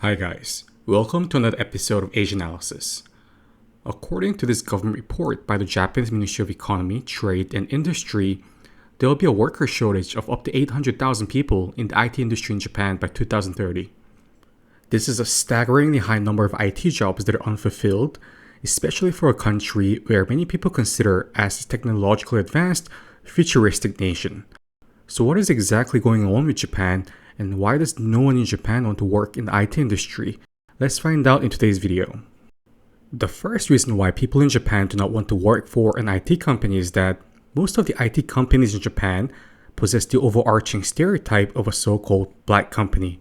Hi guys, welcome to another episode of Age Analysis. According to this government report by the Japanese Ministry of Economy, Trade and Industry, there will be a worker shortage of up to 800,000 people in the IT industry in Japan by 2030. This is a staggeringly high number of IT jobs that are unfulfilled, especially for a country where many people consider as a technologically advanced, futuristic nation. So what is exactly going on with Japan, and why does no one in Japan want to work in the IT industry? Let's find out in today's video. The first reason why people in Japan do not want to work for an IT company is that most of the IT companies in Japan possess the overarching stereotype of a so-called black company.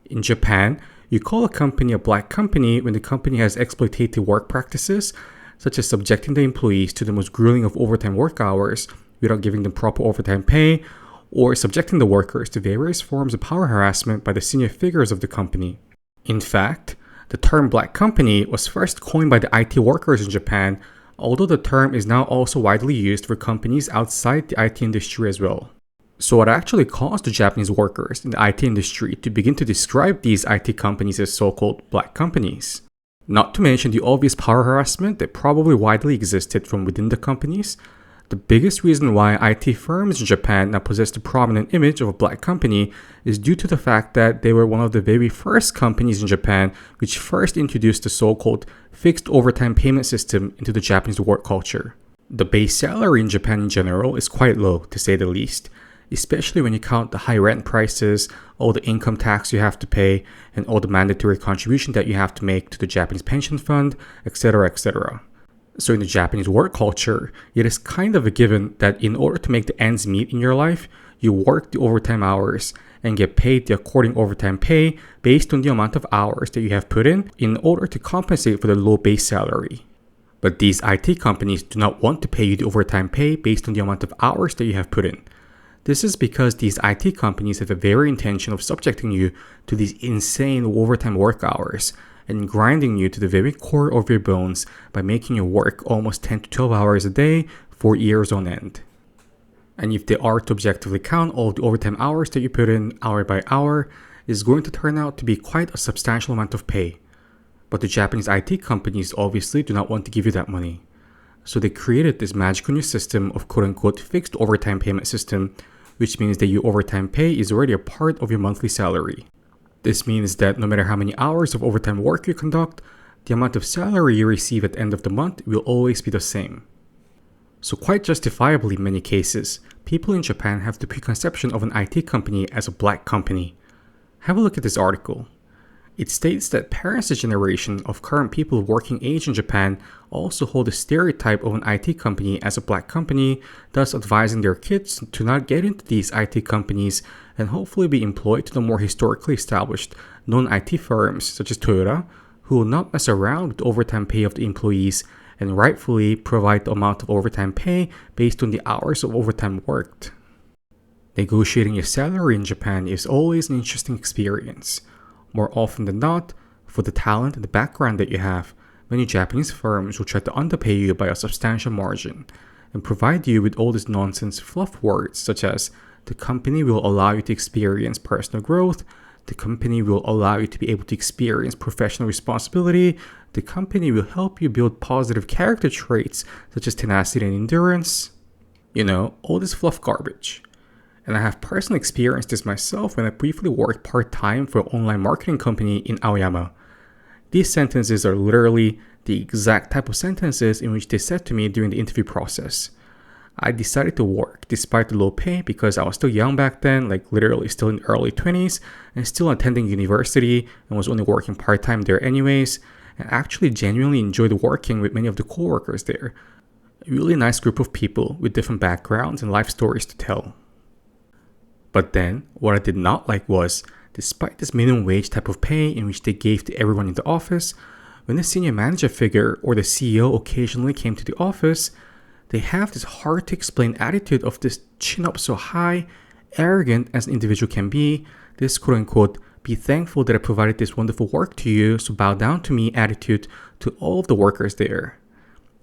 In Japan, you call a company a black company when the company has exploitative work practices, such as subjecting the employees to the most grueling of overtime work hours without giving them proper overtime pay, or subjecting the workers to various forms of power harassment by the senior figures of the company. In fact, the term black company was first coined by the IT workers in Japan, although the term is now also widely used for companies outside the IT industry as well. So what actually caused the Japanese workers in the IT industry to begin to describe these IT companies as so-called black companies? Not to mention the obvious power harassment that probably widely existed from within the companies. The biggest reason why IT firms in Japan now possess the prominent image of a black company is due to the fact that they were one of the very first companies in Japan which first introduced the so-called fixed overtime payment system into the Japanese work culture. The base salary in Japan in general is quite low, to say the least, especially when you count the high rent prices, all the income tax you have to pay, and all the mandatory contribution that you have to make to the Japanese pension fund, etc., etc. So in the Japanese work culture, it is kind of a given that in order to make the ends meet in your life, you work the overtime hours and get paid the according overtime pay based on the amount of hours that you have put in order to compensate for the low base salary. But these IT companies do not want to pay you the overtime pay based on the amount of hours that you have put in. This is because these IT companies have a very intention of subjecting you to these insane overtime work hours and grinding you to the very core of your bones by making you work almost 10 to 12 hours a day for years on end. And if they are to objectively count all of the overtime hours that you put in hour by hour, it's going to turn out to be quite a substantial amount of pay. But the Japanese IT companies obviously do not want to give you that money. So they created this magical new system of quote-unquote fixed overtime payment system, which means that your overtime pay is already a part of your monthly salary. This means that no matter how many hours of overtime work you conduct, the amount of salary you receive at the end of the month will always be the same. So quite justifiably in many cases, people in Japan have the preconception of an IT company as a black company. Have a look at this article. It states that parents' generation of current people of working age in Japan also hold a stereotype of an IT company as a black company, thus advising their kids to not get into these IT companies and hopefully be employed to the more historically established non-IT firms such as Toyota, who will not mess around with the overtime pay of the employees and rightfully provide the amount of overtime pay based on the hours of overtime worked. Negotiating your salary in Japan is always an interesting experience. More often than not, for the talent and the background that you have, many Japanese firms will try to underpay you by a substantial margin and provide you with all this nonsense fluff words such as the company will allow you to experience personal growth, the company will allow you to be able to experience professional responsibility, the company will help you build positive character traits such as tenacity and endurance. You know, all this fluff garbage. And I have personally experienced this myself when I briefly worked part-time for an online marketing company in Aoyama. These sentences are literally the exact type of sentences in which they said to me during the interview process. I decided to work despite the low pay because I was still young back then, like literally still in the early 20s, and still attending university and was only working part-time there anyways, and actually genuinely enjoyed working with many of the co-workers there. A really nice group of people with different backgrounds and life stories to tell. But then, what I did not like was, despite this minimum wage type of pay in which they gave to everyone in the office, when the senior manager figure or the CEO occasionally came to the office, they have this hard to explain attitude of this chin up so high, arrogant as an individual can be, this quote unquote, be thankful that I provided this wonderful work to you, so bow down to me attitude to all of the workers there.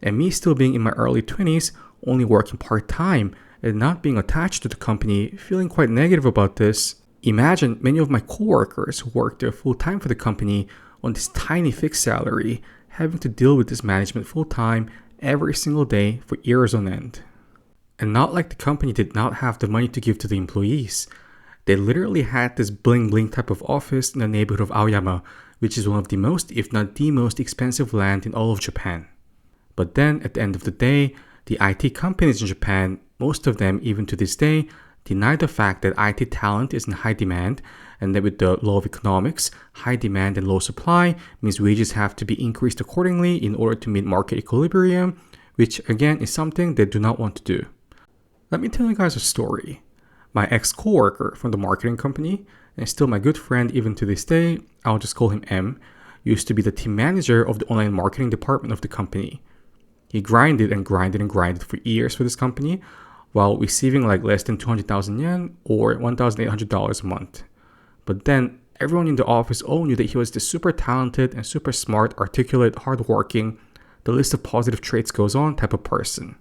And me still being in my early 20s, only working part-time, and not being attached to the company, feeling quite negative about this, Imagine many of my coworkers who work there full-time for the company on this tiny fixed salary, having to deal with this management full-time every single day for years on end. And not like the company did not have the money to give to the employees. They literally had this bling-bling type of office in the neighborhood of Aoyama, which is one of the most, if not the most expensive land in all of Japan. But then, at the end of the day, the IT companies in Japan, most of them even to this day, deny the fact that IT talent is in high demand, and that with the law of economics, high demand and low supply means wages have to be increased accordingly in order to meet market equilibrium, which again is something they do not want to do. Let me tell you guys a story. My ex-coworker from the marketing company, and still my good friend even to this day, I'll just call him M, used to be the team manager of the online marketing department of the company. He grinded for years for this company, while receiving like less than 200,000 yen or $1,800 a month. But then everyone in the office all knew that he was this super talented and super smart, articulate, hardworking, the list of positive traits goes on type of person.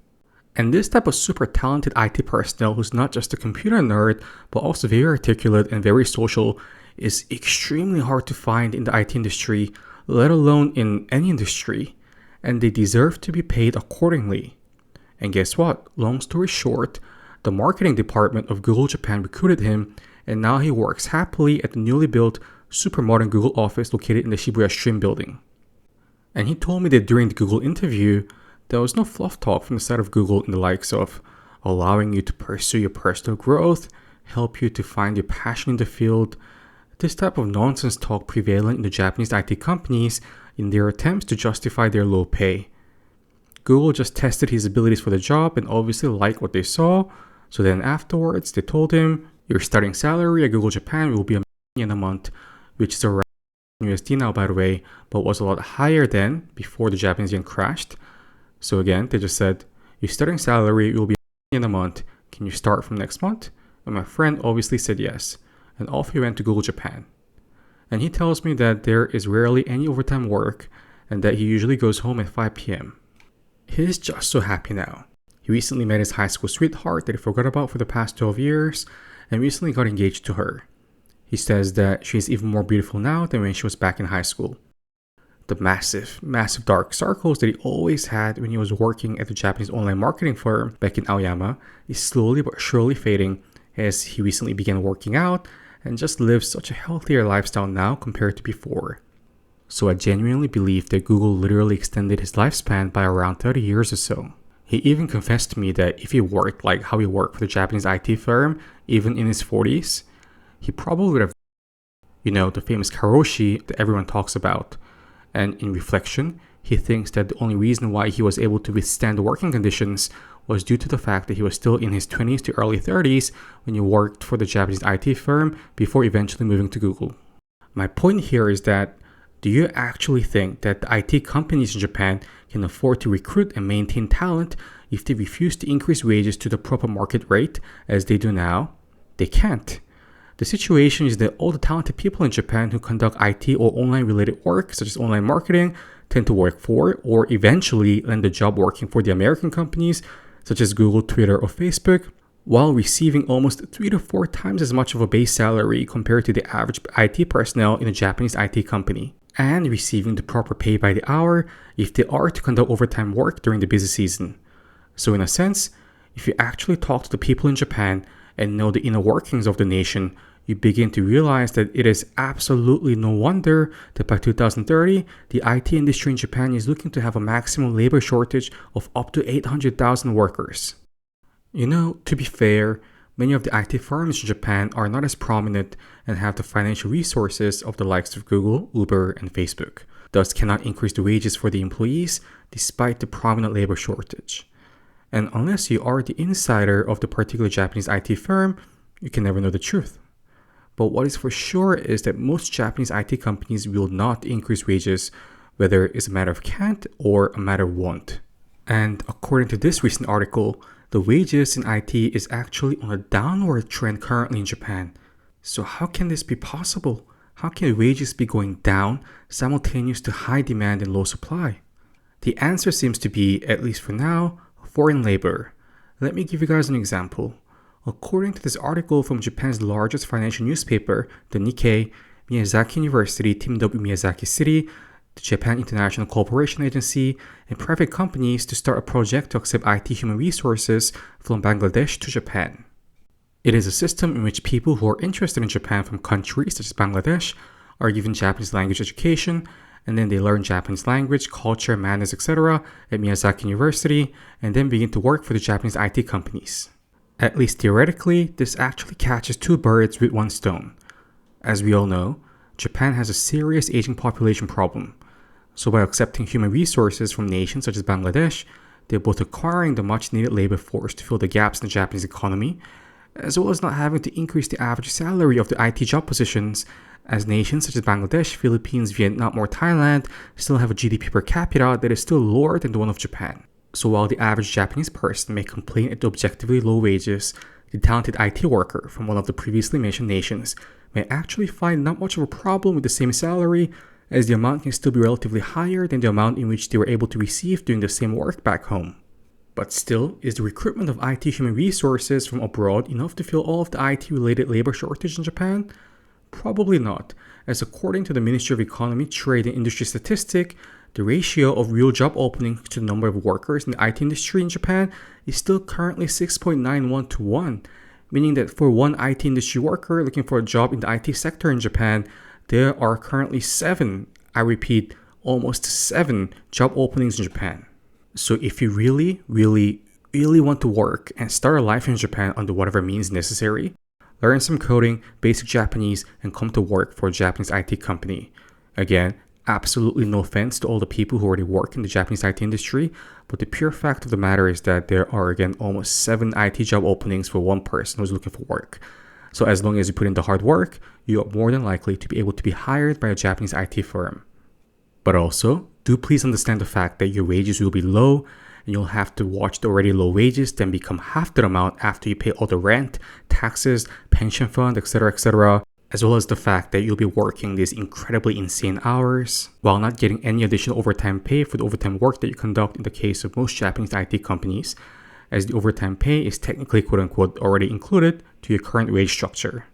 And this type of super talented IT personnel who's not just a computer nerd, but also very articulate and very social is extremely hard to find in the IT industry, let alone in any industry. And they deserve to be paid accordingly. And guess what? Long story short, the marketing department of Google Japan recruited him, and now he works happily at the newly built super modern Google office located in the Shibuya Stream building. And he told me that during the Google interview, there was no fluff talk from the side of Google in the likes of allowing you to pursue your personal growth, help you to find your passion in the field. This type of nonsense talk prevalent in the Japanese IT companies in their attempts to justify their low pay. Google just tested his abilities for the job and obviously liked what they saw, so then afterwards they told him, your starting salary at Google Japan will be $1,000,000 a month, which is around USD now by the way, but was a lot higher than before the Japanese yen crashed. So again, they just said, your starting salary will be $1,000,000 a month. Can you start from next month? And my friend obviously said yes. And off he went to Google Japan. And he tells me that there is rarely any overtime work and that he usually goes home at 5 p.m. He's just so happy now. He recently met his high school sweetheart that he forgot about for the past 12 years and recently got engaged to her. He says that she's even more beautiful now than when she was back in high school. The massive dark circles that he always had when he was working at the Japanese online marketing firm back in Aoyama is slowly but surely fading as he recently began working out and just lives such a healthier lifestyle now compared to before. So I genuinely believe that Google literally extended his lifespan by around 30 years or so. He even confessed to me that if he worked like how he worked for the Japanese IT firm, even in his 40s, he probably would have, the famous karoshi that everyone talks about. And in reflection, he thinks that the only reason why he was able to withstand the working conditions was due to the fact that he was still in his 20s to early 30s when he worked for the Japanese IT firm before eventually moving to Google. My point here is that, do you actually think that the IT companies in Japan can afford to recruit and maintain talent if they refuse to increase wages to the proper market rate as they do now? They can't. The situation is that all the talented people in Japan who conduct IT or online related work, such as online marketing, tend to work for or eventually land a job working for the American companies, such as Google, Twitter, or Facebook, while receiving almost 3 to 4 times as much of a base salary compared to the average IT personnel in a Japanese IT company, and receiving the proper pay by the hour if they are to conduct overtime work during the busy season. So in a sense, if you actually talk to the people in Japan and know the inner workings of the nation, you begin to realize that it is absolutely no wonder that by 2030, the IT industry in Japan is looking to have a maximum labor shortage of up to 800,000 workers. To be fair, many of the IT firms in Japan are not as prominent and have the financial resources of the likes of Google, Uber, and Facebook, thus cannot increase the wages for the employees despite the prominent labor shortage. And unless you are the insider of the particular Japanese IT firm, you can never know the truth. But what is for sure is that most Japanese IT companies will not increase wages, whether it's a matter of can't or a matter of won't. And according to this recent article, the wages in IT is actually on a downward trend currently in Japan. So how can this be possible? How can wages be going down simultaneous to high demand and low supply? The answer seems to be, at least for now, foreign labor. Let me give you guys an example. According to this article from Japan's largest financial newspaper, the Nikkei, Miyazaki University teamed up with Miyazaki City, the Japan International Cooperation Agency, and private companies to start a project to accept IT human resources from Bangladesh to Japan. It is a system in which people who are interested in Japan from countries such as Bangladesh are given Japanese language education, and then they learn Japanese language, culture, manners, etc. at Miyazaki University, and then begin to work for the Japanese IT companies. At least theoretically, this actually catches two birds with one stone. As we all know, Japan has a serious aging population problem. So by accepting human resources from nations such as Bangladesh, they're both acquiring the much needed labor force to fill the gaps in the Japanese economy, as well as not having to increase the average salary of the IT job positions, as nations such as Bangladesh, Philippines, Vietnam, or Thailand still have a GDP per capita that is still lower than the one of Japan. So while the average Japanese person may complain at the objectively low wages, the talented IT worker from one of the previously mentioned nations may actually find not much of a problem with the same salary, as the amount can still be relatively higher than the amount in which they were able to receive doing the same work back home. But still, is the recruitment of IT human resources from abroad enough to fill all of the IT-related labor shortage in Japan? Probably not, as according to the Ministry of Economy, Trade and Industry statistic, the ratio of real job openings to the number of workers in the IT industry in Japan is still currently 6.91 to 1, meaning that for one IT industry worker looking for a job in the IT sector in Japan, there are currently 7, I repeat, almost 7 job openings in Japan. So if you really want to work and start a life in Japan under whatever means necessary, learn some coding, basic Japanese, and come to work for a Japanese IT company. Again, absolutely no offense to all the people who already work in the Japanese IT industry, but the pure fact of the matter is that there are, again, almost 7 IT job openings for one person who's looking for work. So as long as you put in the hard work, you are more than likely to be able to be hired by a Japanese IT firm. But also, do please understand the fact that your wages will be low, and you'll have to watch the already low wages then become half the amount after you pay all the rent, taxes, pension fund, etc., as well as the fact that you'll be working these incredibly insane hours while not getting any additional overtime pay for the overtime work that you conduct in the case of most Japanese IT companies, as the overtime pay is technically quote-unquote already included to your current wage structure.